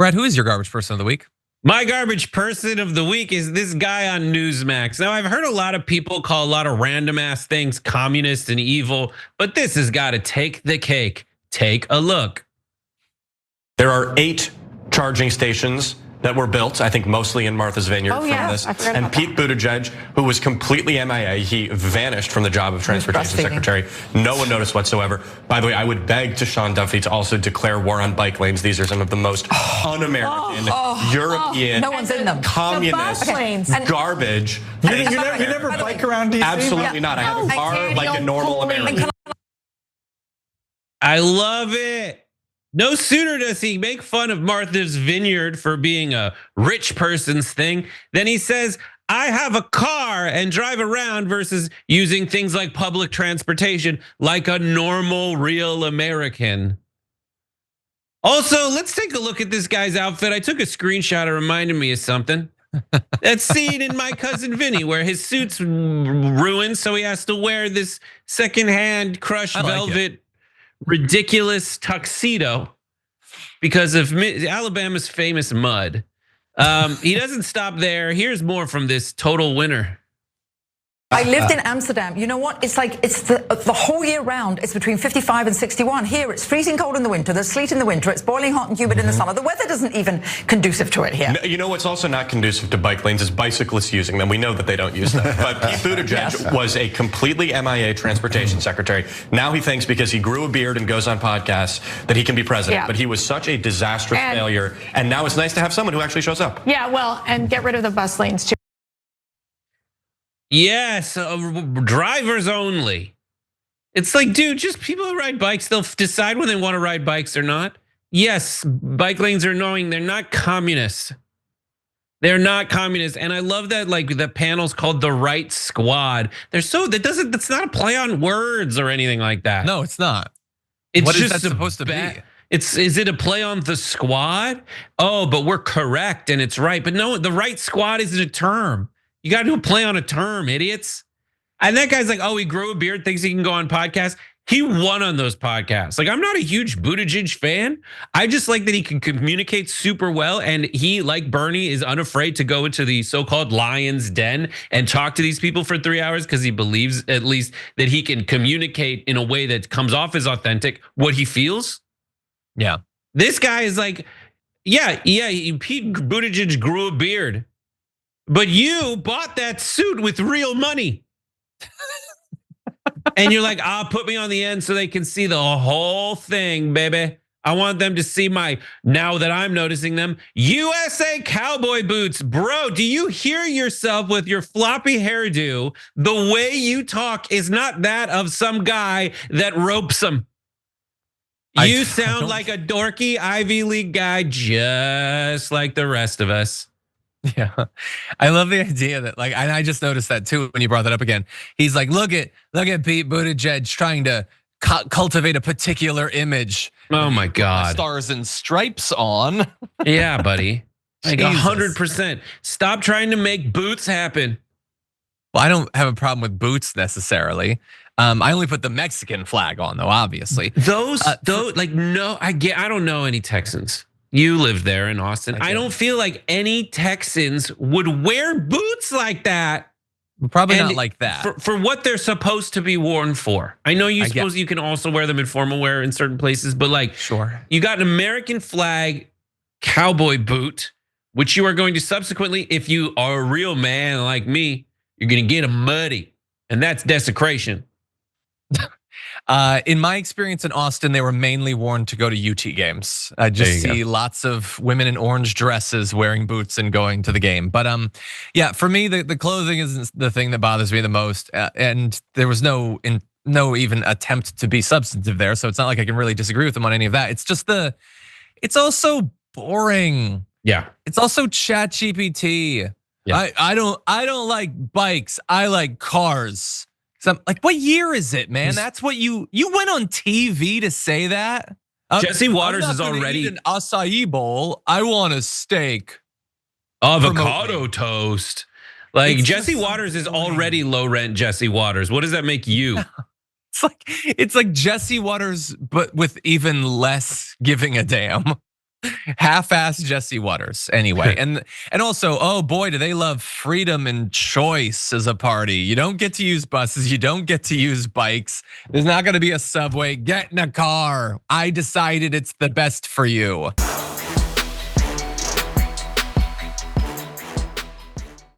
Brett, who is your garbage person of the week? My garbage person of the week is this guy on Newsmax. Now, I've heard a lot of people call a lot of random ass things communist and evil, but this has got to take the cake. Take a look. There are 8 charging stations that were built, I think mostly in Martha's Vineyard from this. And Pete Buttigieg, who was completely MIA, he vanished from the job of transportation secretary. No one noticed whatsoever. By the way, I would beg to Sean Duffy to also declare war on bike lanes. These are some of the most un-American, European, no one's in them. Communist garbage. You never bike around DC? Absolutely not. I have a car like a normal American. I love it. No sooner does he make fun of Martha's Vineyard for being a rich person's thing, than he says, I have a car and drive around versus using things like public transportation like a normal, real American. Also, let's take a look at this guy's outfit. I took a screenshot. It reminded me of something. That scene in My Cousin Vinny where his suit's ruined, so he has to wear this secondhand crushed velvet ridiculous tuxedo because of Alabama's famous mud. He doesn't stop there. Here's more from this total winner. I lived in Amsterdam. You know what? It's like it's the whole year round. It's between 55 and 61. Here, it's freezing cold in the winter. There's sleet in the winter. It's boiling hot and humid in the summer. The weather doesn't even conducive to it here. You know what's also not conducive to bike lanes is bicyclists using them. We know that they don't use them. But Pete Buttigieg was a completely MIA transportation secretary. Now he thinks because he grew a beard and goes on podcasts that he can be president. But he was such a disastrous failure. And now it's nice to have someone who actually shows up. Yeah, well, and get rid of the bus lanes too. Yes, drivers only. It's like, dude, just people who ride bikes, they'll decide when they want to ride bikes or not. Yes, bike lanes are annoying. They're not communists. They're not communists. And I love that like the panel's called the right squad. That's not a play on words or anything like that. No, it's not. It's what just is that supposed to be? Is it a play on the squad? Oh, but we're correct and it's right. But no, the right squad isn't a term. You got to do a play on a term, idiots. And that guy's like, oh, he grew a beard, thinks he can go on podcasts. He won on those podcasts. Like, I'm not a huge Buttigieg fan. I just like that he can communicate super well. And he, like Bernie, is unafraid to go into the so-called lion's den and talk to these people for 3 hours because he believes at least that he can communicate in a way that comes off as authentic what he feels. Yeah. This guy is like, yeah, Pete Buttigieg grew a beard. But you bought that suit with real money. And you're like, put me on the end so they can see the whole thing, baby. I want them to see now that I'm noticing them, USA cowboy boots. Bro, do you hear yourself with your floppy hairdo? The way you talk is not that of some guy that ropes them. You sound like a dorky Ivy League guy just like the rest of us. Yeah, I love the idea that and I just noticed that too when you brought that up again. He's like, look at Pete Buttigieg trying to cultivate a particular image. Oh my God, Stars and Stripes on. Yeah, buddy, like 100%. Stop trying to make boots happen. Well, I don't have a problem with boots necessarily. I only put the Mexican flag on though, obviously. Those I don't know any Texans. You lived there in Austin. I don't feel like any Texans would wear boots like that. Probably not like that. For what they're supposed to be worn for. I know you suppose you can also wear them in formal wear in certain places, but like, sure. You got an American flag cowboy boot, which you are going to subsequently, if you are a real man like me, you're gonna get them muddy. And that's desecration. In my experience in Austin, they were mainly worn to go to UT games. I just see lots of women in orange dresses wearing boots and going to the game. But yeah, for me, the clothing isn't the thing that bothers me the most. And there was no even attempt to be substantive there. So it's not like I can really disagree with them on any of that. It's just it's also boring. Yeah. It's also ChatGPT. Yeah. I don't like bikes. I like cars. So like, what year is it, man? That's what you went on TV to say that. Jesse Waters is already already an acai bowl. I want a steak, avocado toast. Like Jesse Waters is already low rent. Jesse Waters. What does that make you? It's like Jesse Waters, but with even less giving a damn. half-ass Jesse Waters anyway. and also, oh boy, do they love freedom and choice as a party. You don't get to use buses, you don't get to use bikes. There's not gonna be a subway. Get in a car. I decided it's the best for you.